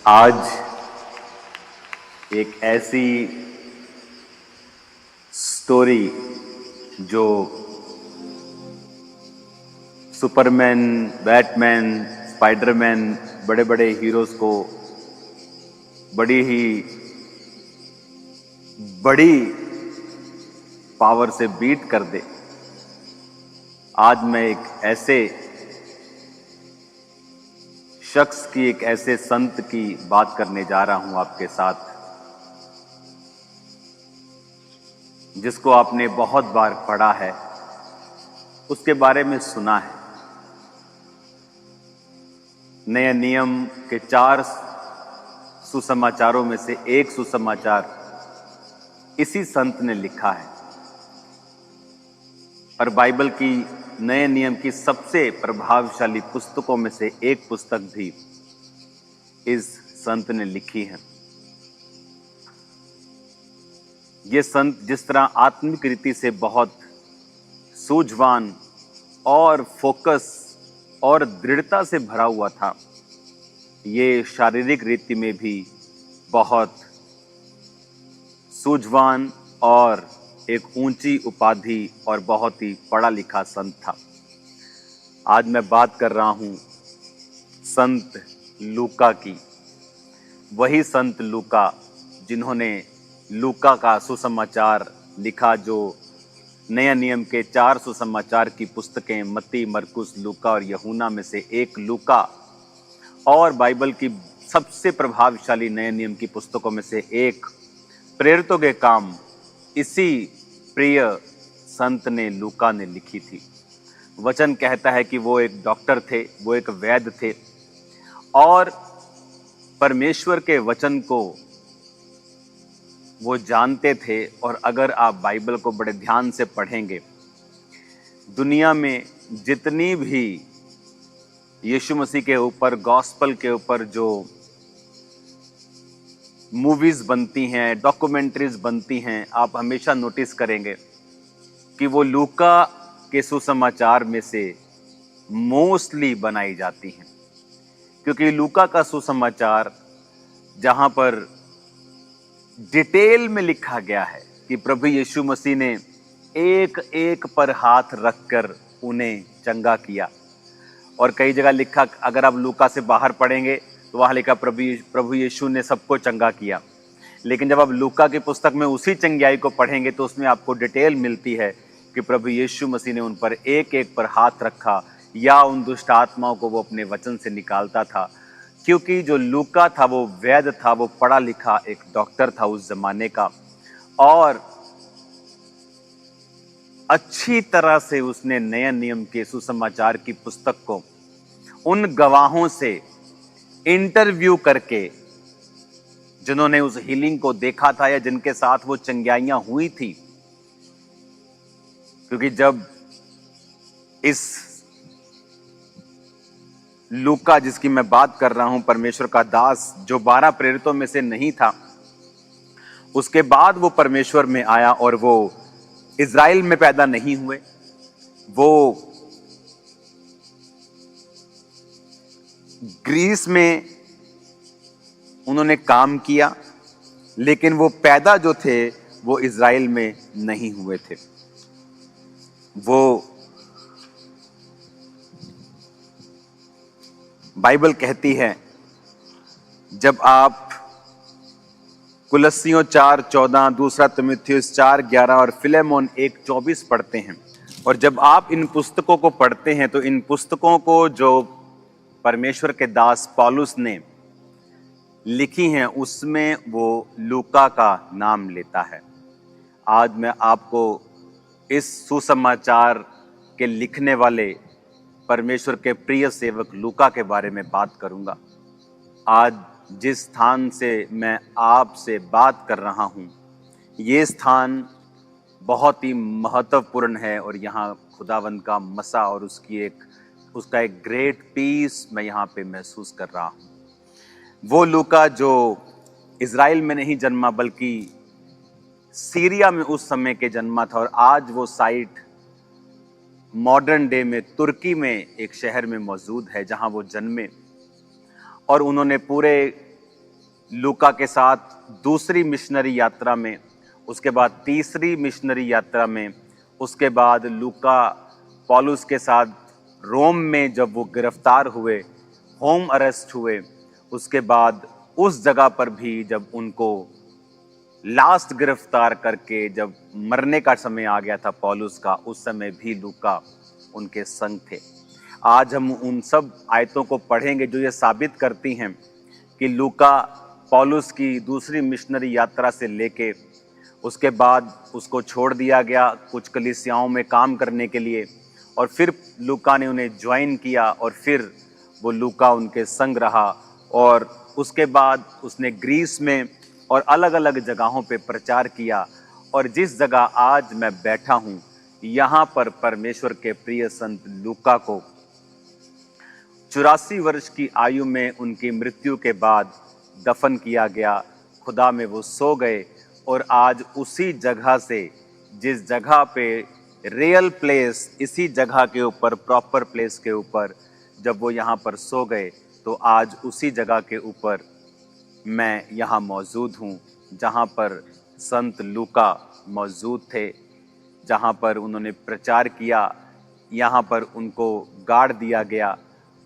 आज एक ऐसी स्टोरी जो सुपरमैन, बैटमैन, स्पाइडरमैन, बड़े बड़े हीरोज को बड़ी ही बड़ी पावर से बीट कर दे। आज मैं एक ऐसे शख्स की, एक ऐसे संत की बात करने जा रहा हूं आपके साथ, जिसको आपने बहुत बार पढ़ा है, उसके बारे में सुना है। नए नियम के 4 सुसमाचारों में से एक सुसमाचार इसी संत ने लिखा है और बाइबल की नए नियम की सबसे प्रभावशाली पुस्तकों में से एक पुस्तक भी इस संत ने लिखी है। ये संत जिस तरह आत्मिक रीति से बहुत सूझवान और फोकस और दृढ़ता से भरा हुआ था, ये शारीरिक रीति में भी बहुत सूझवान और एक ऊंची उपाधि और बहुत ही पढ़ा लिखा संत था। आज मैं बात कर रहा हूं संत लूका की। वही संत लूका जिन्होंने लूका का सुसमाचार लिखा, जो नया नियम के 4 सुसमाचार की पुस्तकें मत्ती, मरकुस, लूका और यूहन्ना में से एक लूका, और बाइबल की सबसे प्रभावशाली नए नियम की पुस्तकों में से एक प्रेरितों के काम इसी प्रिय संत ने, लूका ने लिखी थी। वचन कहता है कि वो एक डॉक्टर थे, वो एक वैद्य थे और परमेश्वर के वचन को वो जानते थे। और अगर आप बाइबल को बड़े ध्यान से पढ़ेंगे, दुनिया में जितनी भी यीशु मसीह के ऊपर, गॉस्पल के ऊपर जो मूवीज बनती हैं, डॉक्यूमेंट्रीज बनती हैं, आप हमेशा नोटिस करेंगे कि वो लूका के सुसमाचार में से मोस्टली बनाई जाती हैं, क्योंकि लूका का सुसमाचार जहां पर डिटेल में लिखा गया है कि प्रभु यीशु मसीह ने एक एक पर हाथ रखकर उन्हें चंगा किया। और कई जगह लिखा, अगर आप लूका से बाहर पढ़ेंगे तो वहां लिखा प्रभु यीशु ने सबको चंगा किया। लेकिन जब आप लूका की पुस्तक में उसी चंगाई को पढ़ेंगे तो उसमें आपको डिटेल मिलती है कि प्रभु यीशु मसीह ने उन पर एक एक पर हाथ रखा, या उन दुष्ट आत्माओं को वो अपने वचन से निकालता था। क्योंकि जो लूका था वो वैद्य था, वो पढ़ा लिखा एक डॉक्टर था उस जमाने का, और अच्छी तरह से उसने नए नियम के सुसमाचार की पुस्तक को उन गवाहों से इंटरव्यू करके, जिन्होंने उस हीलिंग को देखा था या जिनके साथ वो चंगाइयां हुई थी। क्योंकि जब इस लूका जिसकी मैं बात कर रहा हूं, परमेश्वर का दास, जो 12 प्रेरितों में से नहीं था, उसके बाद वो परमेश्वर में आया और वो इज़राइल में पैदा नहीं हुए, वो ग्रीस में उन्होंने काम किया, लेकिन वो पैदा जो थे वो इज़राइल में नहीं हुए थे। वो बाइबल कहती है, जब आप कुलस्सियों 4:14, दूसरा तीमुथियुस 4:11 और फिलेमोन 1:24 पढ़ते हैं, और जब आप इन पुस्तकों को पढ़ते हैं तो इन पुस्तकों को जो परमेश्वर के दास पौलुस ने लिखी हैं, उसमें वो लूका का नाम लेता है। आज मैं आपको इस सुसमाचार के लिखने वाले परमेश्वर के प्रिय सेवक लूका के बारे में बात करूंगा। आज जिस स्थान से मैं आपसे बात कर रहा हूं, ये स्थान बहुत ही महत्वपूर्ण है और यहाँ खुदावंद का मसा और उसका एक ग्रेट पीस मैं यहाँ पे महसूस कर रहा हूँ। वो लूका जो इज़राइल में नहीं जन्मा बल्कि सीरिया में उस समय के जन्मा था, और आज वो साइट मॉडर्न डे में तुर्की में एक शहर में मौजूद है जहां वो जन्मे। और उन्होंने पूरे लूका के साथ दूसरी मिशनरी यात्रा में, उसके बाद तीसरी मिशनरी यात्रा में, उसके बाद लूका पौलुस के साथ रोम में जब वो गिरफ्तार हुए, होम अरेस्ट हुए, उसके बाद उस जगह पर भी जब उनको लास्ट गिरफ्तार करके जब मरने का समय आ गया था पौलुस का, उस समय भी लूका उनके संग थे। आज हम उन सब आयतों को पढ़ेंगे जो ये साबित करती हैं कि लूका पौलुस की दूसरी मिशनरी यात्रा से लेके उसके बाद उसको छोड़ दिया गया कुछ कलीसियाओं में काम करने के लिए, और फिर लूका ने उन्हें ज्वाइन किया और फिर वो लूका उनके संग रहा, और उसके बाद उसने ग्रीस में और अलग अलग जगहों पे प्रचार किया। और जिस जगह आज मैं बैठा हूँ, यहाँ पर परमेश्वर के प्रिय संत लूका को 84 वर्ष की आयु में उनकी मृत्यु के बाद दफन किया गया। खुदा में वो सो गए, और आज उसी जगह से, जिस जगह पे रियल प्लेस, इसी जगह के ऊपर, प्रॉपर प्लेस के ऊपर जब वो यहाँ पर सो गए, तो आज उसी जगह के ऊपर मैं यहाँ मौजूद हूँ जहाँ पर संत लूका मौजूद थे, जहाँ पर उन्होंने प्रचार किया। यहाँ पर उनको गाड़ दिया गया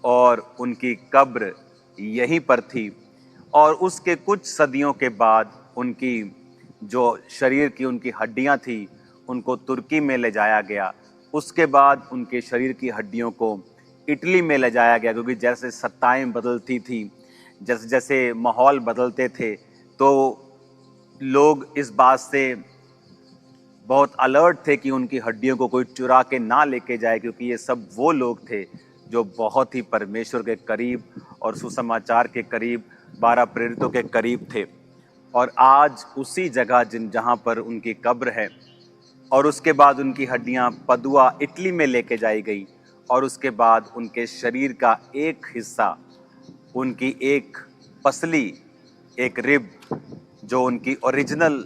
और उनकी कब्र यहीं पर थी। और उसके कुछ सदियों के बाद उनकी जो शरीर की उनकी हड्डियां थी, उनको तुर्की में ले जाया गया। उसके बाद उनके शरीर की हड्डियों को इटली में ले जाया गया, क्योंकि जैसे सत्ताएं बदलती थी, जैसे जैसे माहौल बदलते थे, तो लोग इस बात से बहुत अलर्ट थे कि उनकी हड्डियों को कोई चुरा के ना लेके जाए, क्योंकि ये सब वो लोग थे जो बहुत ही परमेश्वर के करीब और सुसमाचार के करीब, 12 प्रेरितों के करीब थे। और आज उसी जगह जहाँ पर उनकी कब्र है, और उसके बाद उनकी हड्डियाँ पदुआ इटली में लेके जाई गई, और उसके बाद उनके शरीर का एक हिस्सा, उनकी एक पसली, एक रिब, जो उनकी ओरिजिनल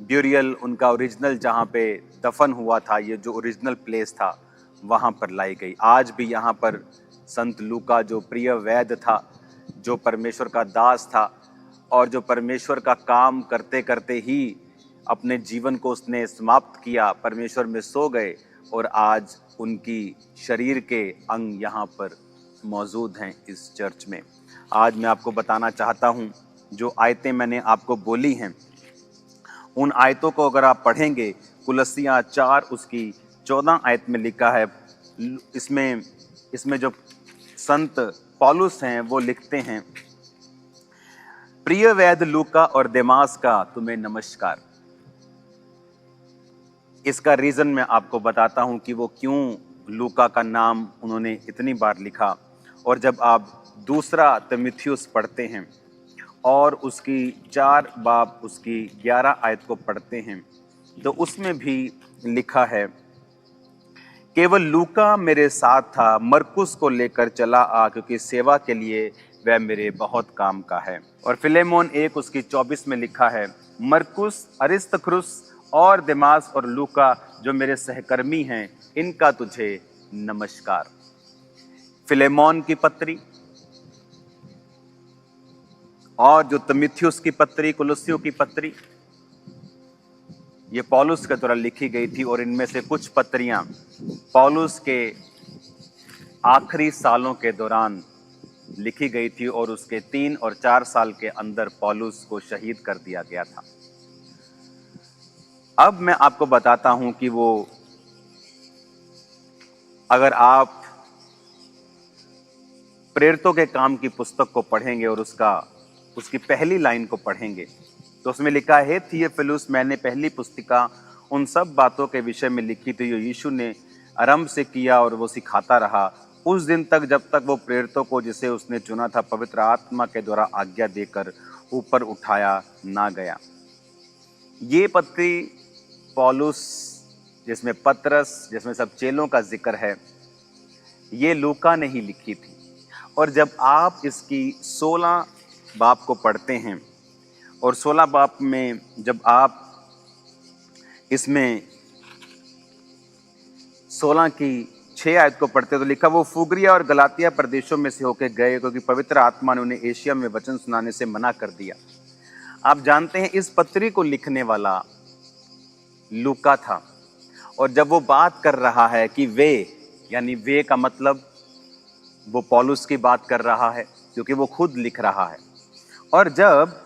ब्यूरियल, उनका ओरिजिनल जहाँ पे दफन हुआ था, ये जो ओरिजिनल प्लेस था, वहाँ पर लाई गई। आज भी यहाँ पर संत लूका जो प्रिय वैद्य था, जो परमेश्वर का दास था, और जो परमेश्वर का काम करते करते ही अपने जीवन को उसने समाप्त किया, परमेश्वर में सो गए, और आज उनकी शरीर के अंग यहाँ पर मौजूद हैं इस चर्च में। आज मैं आपको बताना चाहता हूँ, जो आयतें मैंने आपको बोली हैं, उन आयतों को अगर आप पढ़ेंगे, कुलस्सियाँ 4 उसकी 14 आयत में लिखा है, इसमें जो संत पौलुस हैं वो लिखते हैं, प्रिय वैद्य लूका और देमास का तुम्हें नमस्कार। इसका रीजन मैं आपको बताता हूं कि वो क्यों लूका का नाम उन्होंने इतनी बार लिखा। और जब आप दूसरा तीमुथियुस पढ़ते हैं और उसकी 4 बाब उसकी 11 आयत को पढ़ते हैं, तो उसमें भी लिखा है, केवल लूका मेरे साथ था, मरकुस को लेकर चला आ, क्योंकि सेवा के लिए वह मेरे बहुत काम का है। और फिलेमोन 1 उसकी 24 में लिखा है, मरकुस, अरिस्तर्खुस और देमास और लूका जो मेरे सहकर्मी हैं, इनका तुझे नमस्कार। फिलेमोन की पत्री और जो तीमुथियुस की पत्री, कुलुस्सियों की पत्री, ये पौलुस के द्वारा लिखी गई थी। और इनमें से कुछ पत्रियां पौलुस के आखिरी सालों के दौरान लिखी गई थी, और उसके 3 और 4 साल के अंदर पौलुस को शहीद कर दिया गया था। अब मैं आपको बताता हूं कि वो, अगर आप प्रेरितों के काम की पुस्तक को पढ़ेंगे और उसकी पहली लाइन को पढ़ेंगे, तो उसमें लिखा है, थियोफिलुस, मैंने पहली पुस्तिका उन सब बातों के विषय में लिखी थी जो यीशु ने आरंभ से किया और वो सिखाता रहा, उस दिन तक जब तक वो प्रेरितों को जिसे उसने चुना था पवित्र आत्मा के द्वारा आज्ञा देकर ऊपर उठाया ना गया। ये पत्री पौलुस, जिसमें पतरस, जिसमें सब चेलों का जिक्र है, ये लूका ने ही लिखी थी। और जब आप इसकी 16 बाब को पढ़ते हैं, और 16 बाब में जब आप इसमें 16 की 6 आयत को पढ़ते तो लिखा, वो फुगरिया और गलातिया प्रदेशों में से होकर गए क्योंकि पवित्र आत्मा ने उन्हें एशिया में वचन सुनाने से मना कर दिया। आप जानते हैं इस पत्री को लिखने वाला लूका था, और जब वो बात कर रहा है कि वे, यानी वे का मतलब वो पौलुस की बात कर रहा है क्योंकि वो खुद लिख रहा है। और जब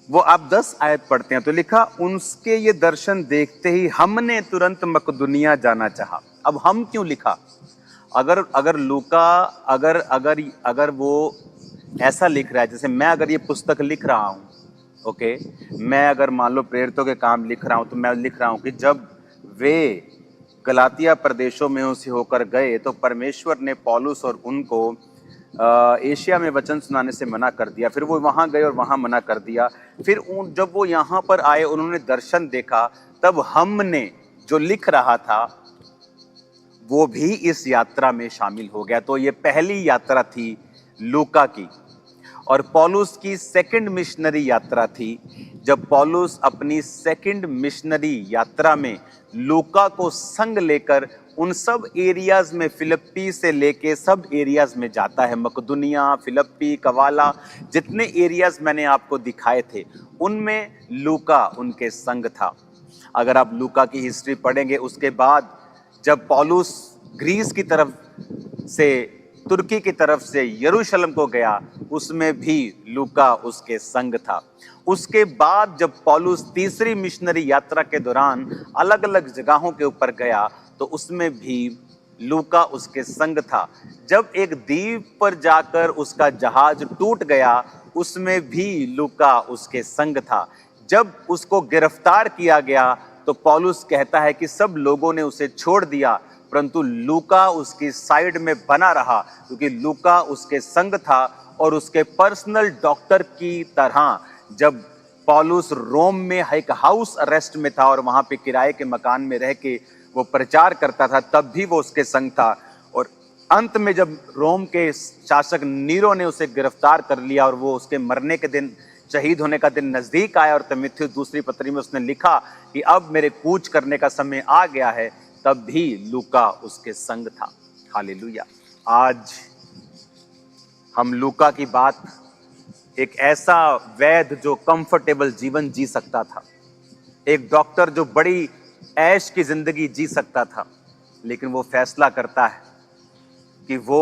वो आप 10 आयत पढ़ते हैं तो लिखा, उनके ये दर्शन देखते ही हमने तुरंत मकदुनिया जाना चाहा। अब हम क्यों लिखा? अगर लूका अगर वो ऐसा लिख रहा है, जैसे मैं अगर ये पुस्तक लिख रहा हूं, ओके, मैं अगर मान लो प्रेरितों के काम लिख रहा हूं तो मैं लिख रहा हूं कि जब वे गलातिया प्रदेशों में से होकर गए तो परमेश्वर ने पौलुस और उनको एशिया में वचन सुनाने से मना कर दिया। फिर वो वहां गए और वहां मना कर दिया। फिर जब वो यहाँ पर आए, उन्होंने दर्शन देखा, तब हमने जो लिख रहा था वो भी इस यात्रा में शामिल हो गया। तो ये पहली यात्रा थी लूका की, और पौलुस की सेकंड मिशनरी यात्रा थी। जब पौलुस अपनी सेकंड मिशनरी यात्रा में लूका को संग लेकर उन सब एरियाज में, फिलिप्पी से लेके सब एरियाज में जाता है, मकदुनिया, फिलिप्पी, कवाला, जितने एरियाज मैंने आपको दिखाए थे उनमें लूका उनके संग था। अगर आप लूका की हिस्ट्री पढ़ेंगे, उसके बाद जब पौलुस ग्रीस की तरफ से, तुर्की की तरफ से यरूशलेम को गया, उसमें भी लूका उसके संग था। उसके बाद जब पौलुस तीसरी मिशनरी यात्रा के दौरान अलग अलग जगहों के ऊपर गया तो उसमें भी लूका उसके संग था। जब एक द्वीप पर जाकर उसका जहाज टूट गया, उसमें भी लूका उसके संग था। जब उसको गिरफ्तार किया गया तो पौलुस कहता है कि सब लोगों ने उसे छोड़ दिया, परंतु लूका उसकी साइड में बना रहा क्योंकि लूका उसके संग था और उसके पर्सनल डॉक्टर की तरह। जब पौलुस रोम में एक हाउस अरेस्ट में था और वहां पे किराए के मकान में रह के वो प्रचार करता था, तब भी वो उसके संग था। और अंत में जब रोम के शासक नीरो ने उसे गिरफ्तार कर लिया और वो उसके मरने के दिन, शहीद होने का दिन नजदीक आया, और तीमुथियुस दूसरी पत्री में उसने लिखा कि अब मेरे कूच करने का समय आ गया है, तब भी लूका उसके संग था। हालेलुया। आज हम लूका की बात, एक ऐसा वैद्य जो कंफर्टेबल जीवन जी सकता था, एक डॉक्टर जो बड़ी ऐश की जिंदगी जी सकता था, लेकिन वो फैसला करता है कि वो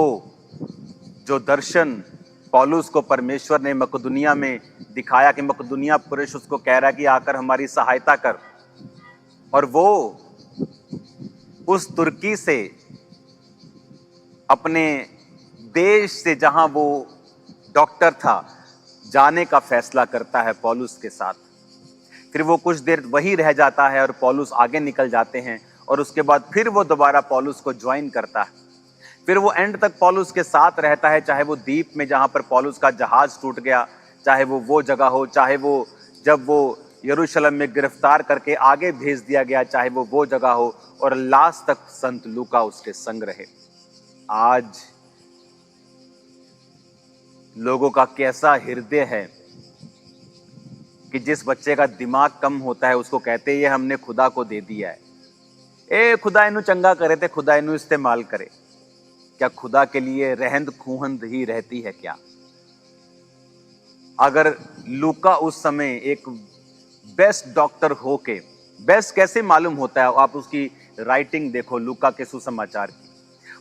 जो दर्शन पौलुस को परमेश्वर ने मकदुनिया में दिखाया कि मकदुनिया पुरुष उसको कह रहा है कि आकर हमारी सहायता कर, और वो उस तुर्की से, अपने देश से जहां वो डॉक्टर था, जाने का फैसला करता है पौलुस के साथ। फिर वो कुछ देर वही रह जाता है और पौलुस आगे निकल जाते हैं, और उसके बाद फिर वो दोबारा पौलुस को ज्वाइन करता है। फिर वो एंड तक पौलुस के साथ रहता है, चाहे वो द्वीप में जहां पर पौलुस का जहाज टूट गया, चाहे वो जगह हो, चाहे वो जब वो यरूशलेम में गिरफ्तार करके आगे भेज दिया गया, चाहे वो जगह हो, और लास्ट तक संत लूका उसके संग रहे। आज लोगों का कैसा हृदय है कि जिस बच्चे का दिमाग कम होता है उसको कहते हैं ये हमने खुदा को दे दिया है, ए खुदा इन्हू चंगा करे थे, खुदा इन्हू इस्तेमाल करे। क्या खुदा के लिए रहंद खूहंद ही रहती है क्या? अगर लूका उस समय एक बेस्ट डॉक्टर होके, बेस्ट कैसे मालूम होता है, आप उसकी राइटिंग देखो लूका के सुसमाचार की,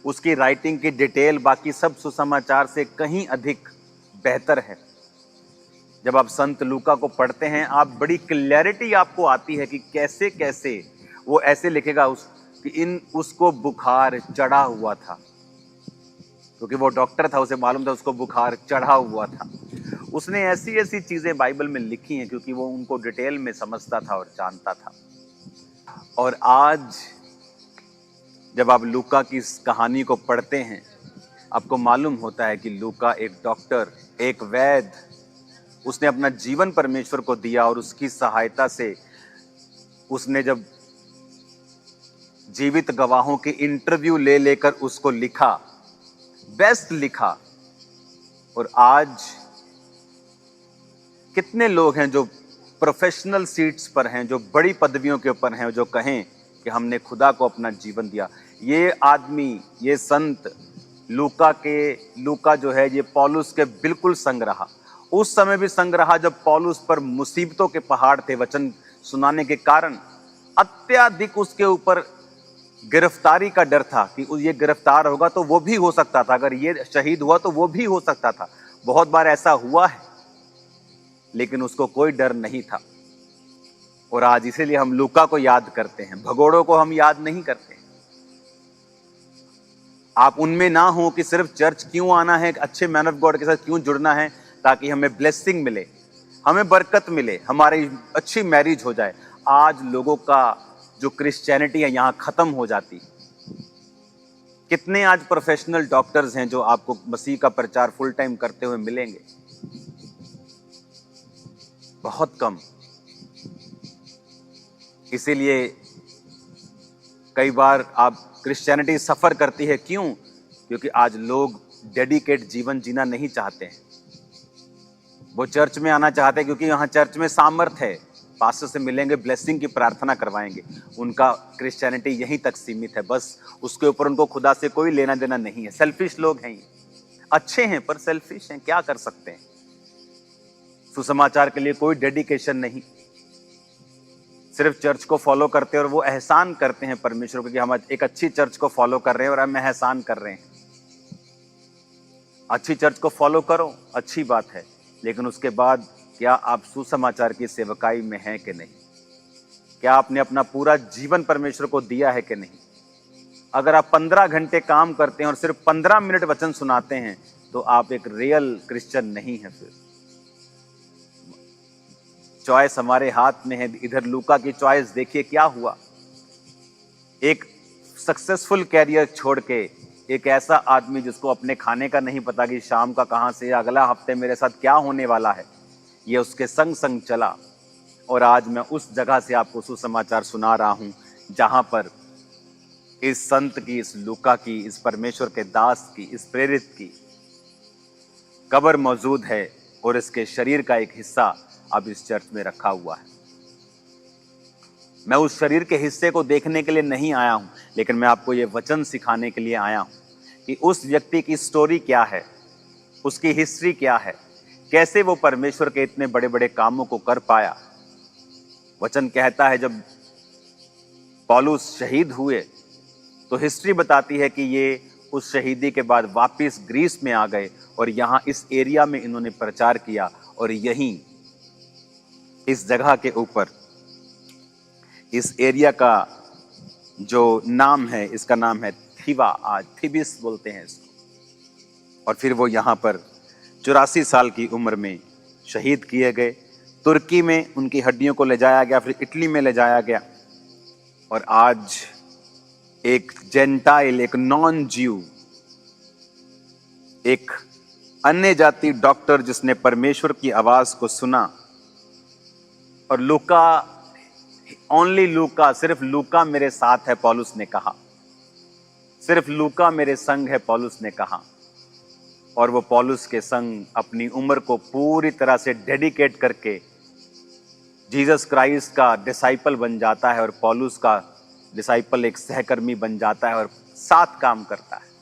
उसकी राइटिंग की डिटेल बाकी सब सुसमाचार से कहीं अधिक बेहतर है। जब आप संत लूका को पढ़ते हैं, आप बड़ी क्लैरिटी आपको आती है कि कैसे कैसे वो ऐसे लिखेगा कि उसको बुखार चढ़ा हुआ था, क्योंकि वो डॉक्टर था, उसे मालूम था उसको बुखार चढ़ा हुआ था। उसने ऐसी ऐसी चीजें बाइबल में लिखी हैं क्योंकि वो उनको डिटेल में समझता था और जानता था। और आज जब आप लूका की इस कहानी को पढ़ते हैं, आपको मालूम होता है कि लूका एक डॉक्टर, एक वैद्य, उसने अपना जीवन परमेश्वर को दिया, और उसकी सहायता से उसने जब जीवित गवाहों के इंटरव्यू ले लेकर उसको लिखा, बेस्ट लिखा। और आज कितने लोग हैं जो प्रोफेशनल सीट्स पर हैं, जो बड़ी पदवियों के ऊपर हैं, जो कहें कि हमने खुदा को अपना जीवन दिया। ये आदमी, ये संत लूका जो है, ये पौलुस के बिल्कुल संग रहा। उस समय भी संग रहा जब पौलुस पर मुसीबतों के पहाड़ थे वचन सुनाने के कारण। अत्यधिक उसके ऊपर गिरफ्तारी का डर था कि ये गिरफ्तार होगा तो वो भी हो सकता था, अगर ये शहीद हुआ तो वो भी हो सकता था। बहुत बार ऐसा हुआ है, लेकिन उसको कोई डर नहीं था। और आज इसीलिए हम लूका को याद करते हैं, भगोड़ों को हम याद नहीं करते। आप उनमें ना हो कि सिर्फ चर्च क्यों आना है, अच्छे मैन ऑफ गॉड के साथ क्यों जुड़ना है, ताकि हमें ब्लेसिंग मिले, हमें बरकत मिले, हमारी अच्छी मैरिज हो जाए। आज लोगों का जो क्रिश्चियनिटी है यहां खत्म हो जाती। कितने आज प्रोफेशनल डॉक्टर्स हैं जो आपको मसीह का प्रचार फुल टाइम करते हुए मिलेंगे? बहुत कम। इसीलिए कई बार आप क्रिश्चियनिटी सफर करती है। क्यों? क्योंकि आज लोग डेडिकेट जीवन जीना नहीं चाहते हैं। वो चर्च में आना चाहते हैं क्योंकि यहाँ चर्च में सामर्थ है, पास्टर से मिलेंगे, ब्लेसिंग की प्रार्थना करवाएंगे। उनका क्रिश्चियनिटी यहीं तक सीमित है, बस उसके ऊपर उनको खुदा से कोई लेना देना नहीं है। सेल्फिश लोग हैं, अच्छे हैं पर सेल्फिश हैं, क्या कर सकते हैं। सुसमाचार के लिए कोई डेडिकेशन नहीं, सिर्फ चर्च को फॉलो करते हैं और वो एहसान करते हैं परमेश्वर को कि हम एक अच्छी चर्च को फॉलो कर रहे हैं और हम एहसान कर रहे हैं। अच्छी चर्च को फॉलो करो, अच्छी बात है, लेकिन उसके बाद क्या आप सुसमाचार की सेवकाई में हैं कि नहीं? क्या आपने अपना पूरा जीवन परमेश्वर को दिया है कि नहीं? अगर आप 15 घंटे काम करते हैं और सिर्फ 15 मिनट वचन सुनाते हैं तो आप एक रियल क्रिश्चियन नहीं है। फिर चॉइस हमारे हाथ में है। इधर लूका की चॉइस देखिए क्या हुआ। एक सक्सेसफुल कैरियर छोड़ के एक ऐसा आदमी जिसको अपने खाने का नहीं पता कि शाम का कहां से, अगला हफ्ते मेरे साथ क्या होने वाला है, ये उसके संग संग चला। और आज मैं उस जगह से आपको सुसमाचार सुना रहा हूं जहां पर इस संत की, इस लूका की, इस परमेश्वर के दास की, इस प्रेरित की कब्र मौजूद है और इसके शरीर का एक हिस्सा अब इस चर्च में रखा हुआ है। मैं उस शरीर के हिस्से को देखने के लिए नहीं आया हूं, लेकिन मैं आपको ये वचन सिखाने के लिए आया हूं कि उस व्यक्ति की स्टोरी क्या है, उसकी हिस्ट्री क्या है, कैसे वो परमेश्वर के इतने बड़े बड़े कामों को कर पाया। वचन कहता है जब पौलुस शहीद हुए तो हिस्ट्री बताती है कि ये उस शहीदी के बाद वापस ग्रीस में आ गए और यहां इस एरिया में इन्होंने प्रचार किया। और यहीं इस जगह के ऊपर, इस एरिया का जो नाम है, इसका नाम है थीवा, आज थीबिस बोलते हैं इसको। और फिर वो यहाँ पर 84 साल की उम्र में शहीद किए गए। तुर्की में उनकी हड्डियों को ले जाया गया, फिर इटली में ले जाया गया। और आज एक जेंटाइल, एक नॉन ज्यू, एक अन्य जाति डॉक्टर जिसने परमेश्वर की आवाज को सुना, और लूका, ओनली लूका, सिर्फ लूका मेरे साथ है, पौलुस ने कहा, सिर्फ लूका मेरे संग है, पौलुस ने कहा। और वो पौलुस के संग अपनी उम्र को पूरी तरह से डेडिकेट करके जीसस क्राइस्ट का डिसाइपल बन जाता है। और पौलुस का डिसाइपल एक सहकर्मी बन जाता है और साथ काम करता है।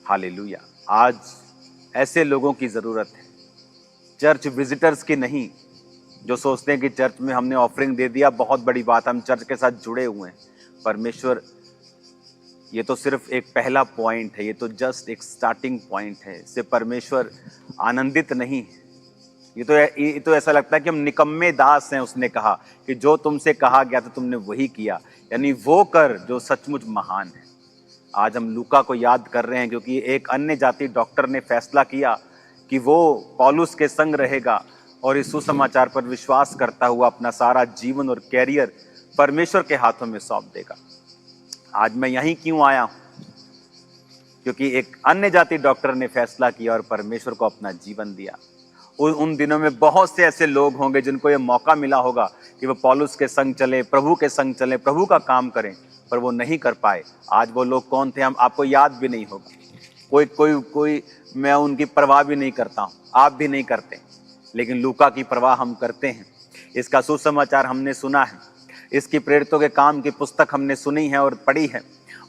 हालेलुया। आज ऐसे लोगों की जरूरत है, चर्च विजिटर्स की नहीं, जो सोचते हैं कि चर्च में हमने ऑफरिंग दे दिया, बहुत बड़ी बात, हम चर्च के साथ जुड़े हुए हैं। परमेश्वर, ये तो सिर्फ एक पहला पॉइंट है, ये तो जस्ट एक स्टार्टिंग पॉइंट है। इससे परमेश्वर आनंदित नहीं है। ये तो ऐसा लगता है कि हम निकम्मे दास हैं। उसने कहा कि जो तुमसे कहा गया था तुमने वही किया, यानी वो कर जो सचमुच महान है। आज हम लूका को याद कर रहे हैं क्योंकि एक अन्य जाति डॉक्टर ने फैसला किया कि वो पौलुस के संग रहेगा और इस सुसमाचार पर विश्वास करता हुआ अपना सारा जीवन और कैरियर परमेश्वर के हाथों में सौंप देगा। आज मैं यहीं क्यों आया हूं? क्योंकि एक अन्य जाति डॉक्टर ने फैसला किया और परमेश्वर को अपना जीवन दिया। उन दिनों में बहुत से ऐसे लोग होंगे जिनको ये मौका मिला होगा कि वो पौलुस के संग चले, प्रभु के संग चले, प्रभु का काम करें, पर वो नहीं कर पाए। आज वो लोग कौन थे हम आपको याद भी नहीं होगा। कोई मैं उनकी परवाह भी नहीं करता हूं, आप भी नहीं करते, लेकिन लूका की परवाह हम करते हैं। इसका सुसमाचार हमने सुना है। इसकी प्रेरितों के काम की पुस्तक हमने सुनी है और पढ़ी है,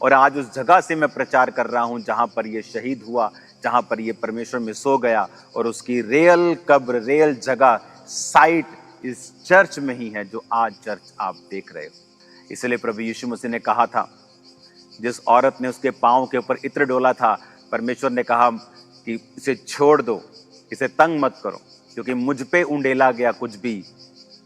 और आज उस जगह से मैं प्रचार कर रहा हूं जहां पर ये शहीद हुआ, जहां पर ये परमेश्वर में सो गया, और उसकी रियल कब्र, रियल जगह, साइट इस चर्च में ही है जो आज चर्च आप देख रहे हो। इसलिए प्रभु यीशु मसीह ने कहा था, जिस औरत ने उसके पांव के ऊपर इत्र डोला था, परमेश्वर ने कहा कि इसे छोड़ दो, इसे तंग मत करो, क्योंकि मुझ पे उंडेला गया कुछ भी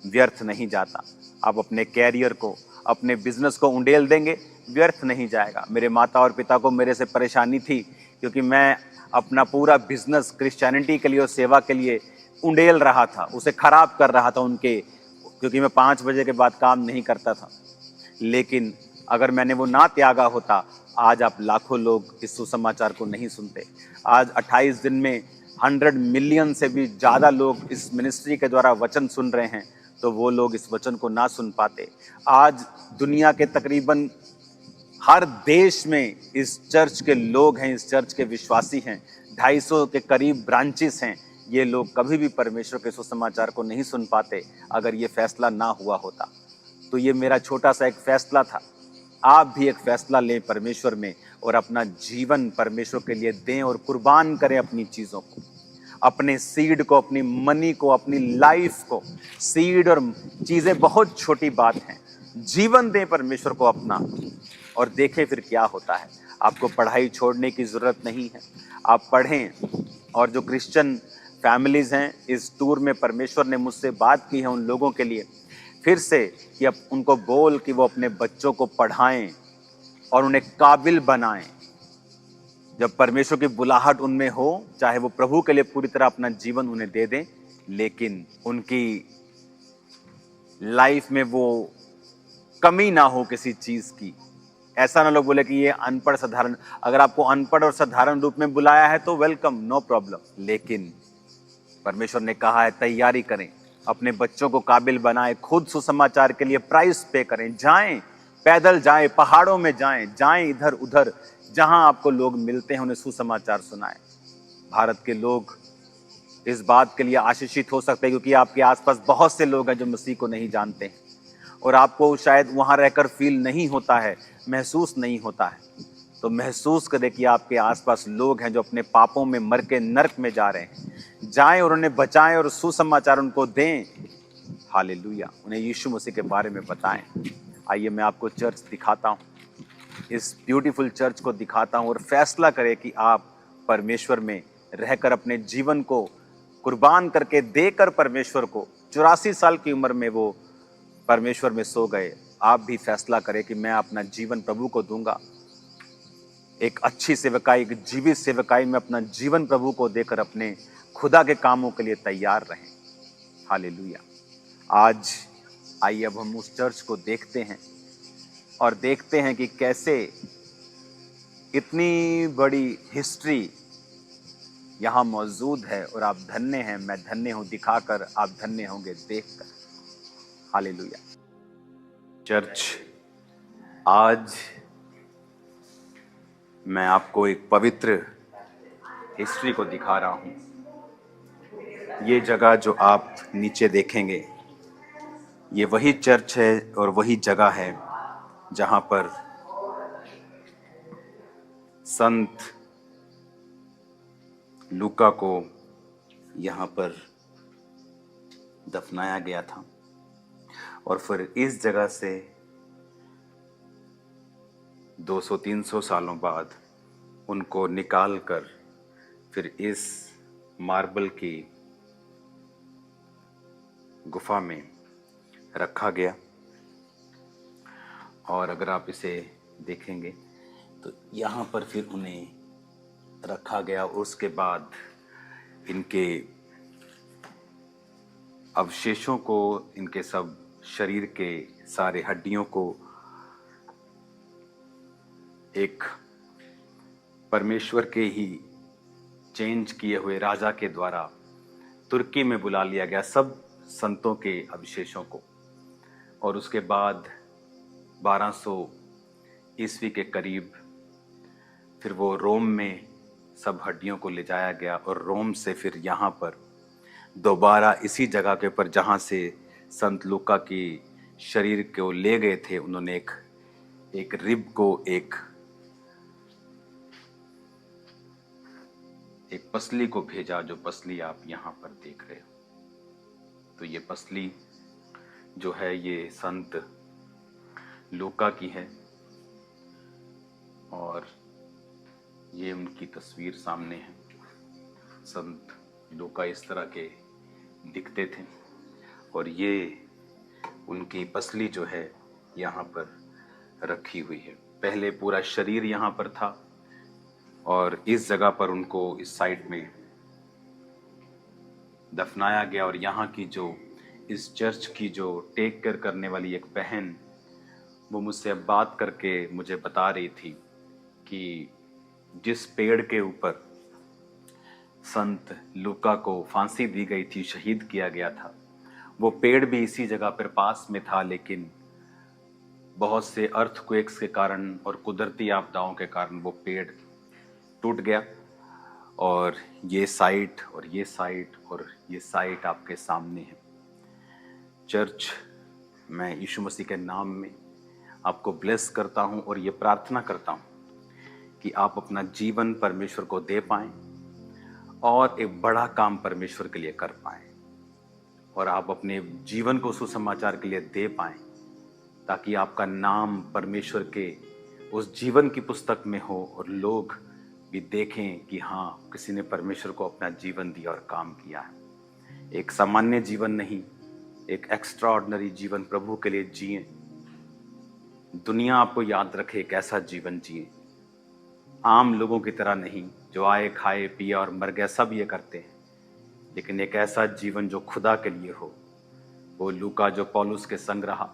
व्यर्थ नहीं जाता। आप अपने कैरियर को, अपने बिजनेस को उंडेल देंगे, व्यर्थ नहीं जाएगा। मेरे माता और पिता को मेरे से परेशानी थी, क्योंकि मैं अपना पूरा बिजनेस क्रिश्चियनिटी के लिए और सेवा के लिए उंडेल रहा था, उसे खराब कर रहा था उनके, क्योंकि मैं 5 बजे के बाद काम नहीं करता था। लेकिन अगर मैंने वो ना त्यागा होता, आज आप लाखों लोग इस सुसमाचार को नहीं सुनते। आज 28 दिन में 100 मिलियन से भी ज़्यादा लोग इस मिनिस्ट्री के द्वारा वचन सुन रहे हैं, तो वो लोग इस वचन को ना सुन पाते। आज दुनिया के तकरीबन हर देश में इस चर्च के लोग हैं, इस चर्च के विश्वासी हैं, 250 के करीब ब्रांचेस हैं। ये लोग कभी भी परमेश्वर के सुसमाचार को नहीं सुन पाते अगर ये फैसला ना हुआ होता। तो ये मेरा छोटा सा एक फैसला था। आप भी एक फैसला लें परमेश्वर में और अपना जीवन परमेश्वर के लिए दें और कुर्बान करें अपनी चीज़ों को, अपने सीड को, अपनी मनी को, अपनी लाइफ को। सीड और चीज़ें बहुत छोटी बात हैं। जीवन दें परमेश्वर को अपना और देखें फिर क्या होता है। आपको पढ़ाई छोड़ने की ज़रूरत नहीं है, आप पढ़ें। और जो क्रिश्चियन फैमिलीज़ हैं, इस टूर में परमेश्वर ने मुझसे बात की है उन लोगों के लिए फिर से कि अब उनको बोल कि वो अपने बच्चों को पढ़ाएं और उन्हें काबिल बनाएं। जब परमेश्वर की बुलाहट उनमें हो, चाहे वो प्रभु के लिए पूरी तरह अपना जीवन उन्हें दे दें, लेकिन उनकी लाइफ में वो कमी ना हो किसी चीज़ की। ऐसा ना लोग बोले कि ये अनपढ़ साधारण। अगर आपको अनपढ़ और साधारण रूप में बुलाया है तो वेलकम, नो प्रॉब्लम। लेकिन परमेश्वर ने कहा है तैयारी करें, अपने बच्चों को काबिल बनाएं, खुद सुसमाचार के लिए प्राइस पे करें, जाएं, पैदल जाएं, पहाड़ों में जाएं, जाएं इधर उधर, जहां आपको लोग मिलते हैं उन्हें सुसमाचार सुनाएं। भारत के लोग इस बात के लिए आशीषित हो सकते हैं क्योंकि आपके आसपास बहुत से लोग हैं जो मसीह को नहीं जानते हैं, और आपको शायद वहां रहकर फील नहीं होता है, महसूस नहीं होता है। तो महसूस करें कि आपके आसपास लोग हैं जो अपने पापों में मर के नरक में जा रहे हैं। जाएं और उन्हें बचाएं और सुसमाचार उनको दें। हालेलुया, उन्हें यीशु मसीह के बारे में बताएं। आइए मैं आपको चर्च दिखाता हूं, इस ब्यूटीफुल चर्च को दिखाता हूं, और फैसला करें कि आप परमेश्वर में रहकर अपने जीवन को कुर्बान करके देकर परमेश्वर को, 84 साल की उम्र में वो परमेश्वर में सो गए। आप भी फैसला करें कि मैं अपना जीवन प्रभु को दूंगा। एक अच्छी सेवकाई, एक जीवित सेवकाई में अपना जीवन प्रभु को देकर अपने खुदा के कामों के लिए तैयार रहें। हालेलुया। आज आइए अब हम उस चर्च को देखते हैं और देखते हैं कि कैसे इतनी बड़ी हिस्ट्री यहाँ मौजूद है, और आप धन्य हैं, मैं धन्य हूँ दिखाकर, आप धन्य होंगे देखकर। हालेलुया। चर्च, आज मैं आपको एक पवित्र हिस्ट्री को दिखा रहा हूँ। ये जगह जो आप नीचे देखेंगे, ये वही चर्च है और वही जगह है जहाँ पर संत लूका को यहाँ पर दफनाया गया था, और फिर इस जगह से 200-300 सालों बाद उनको निकाल कर फिर इस मार्बल की गुफा में रखा गया। और अगर आप इसे देखेंगे तो यहाँ पर फिर उन्हें रखा गया। उसके बाद इनके अवशेषों को, इनके सब शरीर के सारे हड्डियों को एक परमेश्वर के ही चेंज किए हुए राजा के द्वारा तुर्की में बुला लिया गया, सब संतों के अवशेषों को। और उसके बाद 1200 ईस्वी के करीब फिर वो रोम में सब हड्डियों को ले जाया गया, और रोम से फिर यहाँ पर दोबारा इसी जगह के ऊपर जहाँ से संत लूका की शरीर को ले गए थे, उन्होंने एक रिब को एक पसली को भेजा, जो पसली आप यहाँ पर देख रहे हो। तो ये पसली जो है ये संत लूका की है और ये उनकी तस्वीर सामने है। संत लूका इस तरह के दिखते थे और ये उनकी पसली जो है यहाँ पर रखी हुई है। पहले पूरा शरीर यहाँ पर था और इस जगह पर उनको इस साइड में दफनाया गया। और यहाँ की जो इस चर्च की जो टेक केयर करने वाली एक बहन, वो मुझसे बात करके मुझे बता रही थी कि जिस पेड़ के ऊपर संत लूका को फांसी दी गई थी, शहीद किया गया था, वो पेड़ भी इसी जगह पर पास में था, लेकिन बहुत से अर्थक्वेक्स के कारण और कुदरती आपदाओं के कारण वो पेड़ टूट गया। और ये साइट और ये साइट और ये साइट आपके सामने है। चर्च, मैं यीशु मसीह के नाम में आपको ब्लेस करता हूँ और ये प्रार्थना करता हूँ कि आप अपना जीवन परमेश्वर को दे पाएं और एक बड़ा काम परमेश्वर के लिए कर पाएं और आप अपने जीवन को सुसमाचार के लिए दे पाएं, ताकि आपका नाम परमेश्वर के उस जीवन की पुस्तक में हो और लोग भी देखें कि हाँ, किसी ने परमेश्वर को अपना जीवन दिया और काम किया है। एक सामान्य जीवन नहीं, एक एक्स्ट्रा ऑर्डिनरी जीवन प्रभु के लिए जिए। दुनिया आपको याद रखे एक ऐसा जीवन जिए, आम लोगों की तरह नहीं जो आए खाए पिए और मर गया, सब ये करते हैं, लेकिन एक ऐसा जीवन जो खुदा के लिए हो। वो लूका जो पौलुस के संग रहा,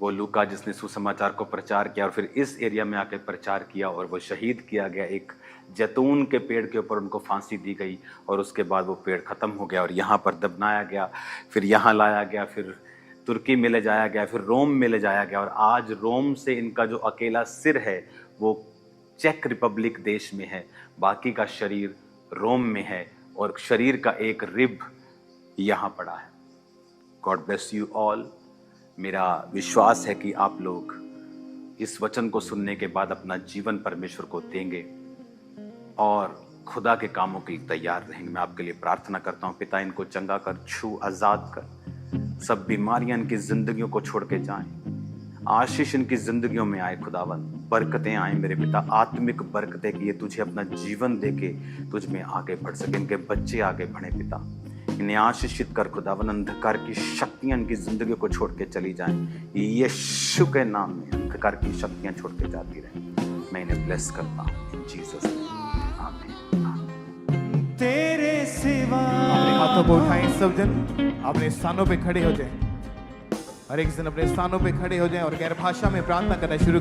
वो लूका जिसने सुसमाचार को प्रचार किया और फिर इस एरिया में आके प्रचार किया और वो शहीद किया गया। एक जैतून के पेड़ के ऊपर उनको फांसी दी गई और उसके बाद वो पेड़ ख़त्म हो गया और यहाँ पर दफनाया गया, फिर यहाँ लाया गया, फिर तुर्की में ले जाया गया, फिर रोम में ले जाया गया और आज रोम से इनका जो अकेला सिर है वो चेक रिपब्लिक देश में है, बाकी का शरीर रोम में है और शरीर का एक रिब यहाँ पड़ा है। God bless you all. मेरा विश्वास है कि आप लोग इस वचन को सुनने के बाद अपना जीवन परमेश्वर को देंगे और खुदा के कामों के लिए तैयार रहेंगे। मैं आपके लिए प्रार्थना करता हूँ, पिता इनको चंगा कर, छू, आजाद कर, सब बीमारियां इनकी जिंदगियों को छोड़ के जाएं, आशीष इनकी जिंदगियों में आए, खुदावन बरकतें आए मेरे पिता, आत्मिक बरकतें कि ये तुझे अपना जीवन देके तुझ में आगे बढ़ सके, इनके बच्चे आगे बढ़े पिता, इन्हें आशीषित कर खुदावन। अंधकार की शक्तियां इनकी जिंदगी को छोड़ के चली जाएं, यीशु के नाम में अंधकार की शक्तियां छोड़ के जाती रहें। मैं इन्हें ब्लेस करता हूँ इन जीसस नेम, आमीन। तेरे सिवा अपने हाथों को उठाएं, सब जन अपने स्थानों पे खड़े हो जाएं, हर एक जन अपने स्थानों पे खड़े हो जाएं और गैर भाषा में प्रार्थना करना शुरू